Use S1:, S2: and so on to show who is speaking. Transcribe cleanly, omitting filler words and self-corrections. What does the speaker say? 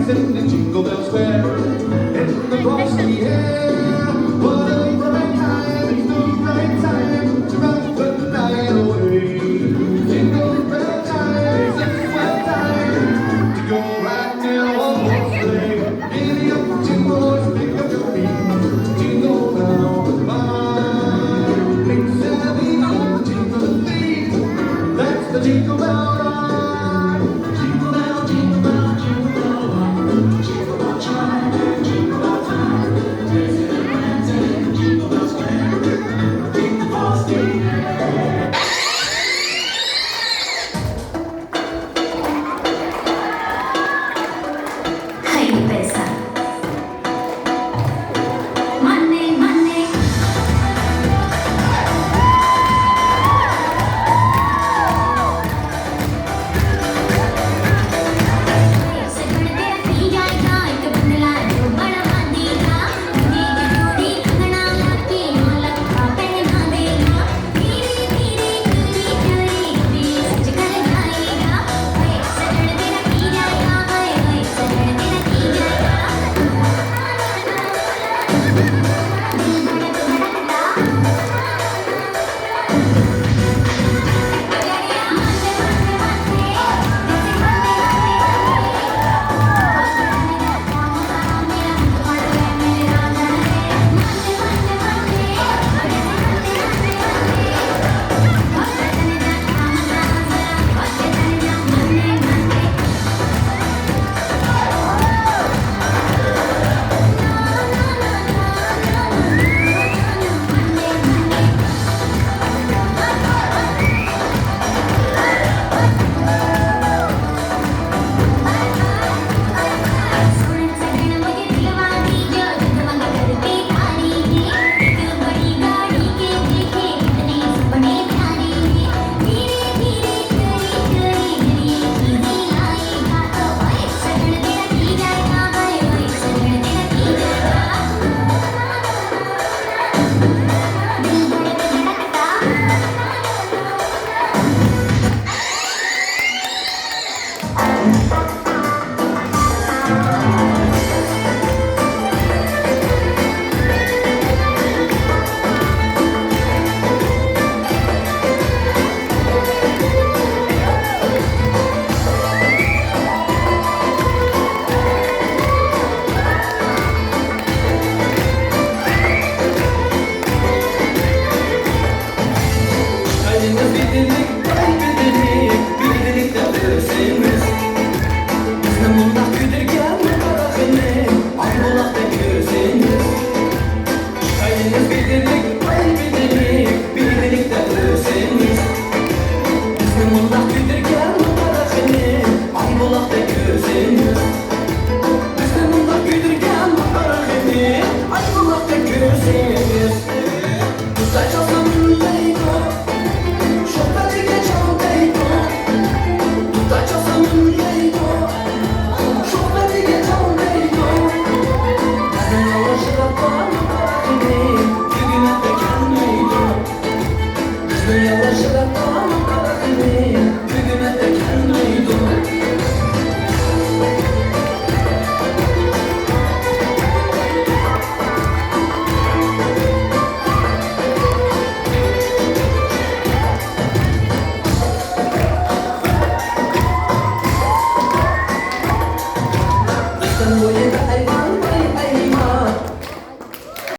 S1: dancing in Jingle Bell Square. In the frosty air, what a bright time, it's the right time to rock the night away. Jingle Bell time, it's a swell time to go right now on the sleigh. Giddy up, jingle horse, pick up your feet, jingle down the line. Make savvy on the jingle feet, that's the Jingle Bell ride. Jingle bell, jingle bell, jingle bell rock, jingle bell chime, jingle bell time, dancing and prancing, Jingle Bell Square, in the frosty air.
S2: Hay pesa. Money, money. सगड़ तेरा P जाएगा एक बंदला जो बड़ा बांधेगा मुझे जरूरी कंगना लाके माला का पहना देगा धीरे धीरे चोरी चोरी दिल सच कर जाएगा ओए सगड़ तेरा पी जाएगा ओए सगड़ तेरा पी जाएगा दिल धड़कता गड़िया मारते मारते मारते जैसे मारते
S3: Voy a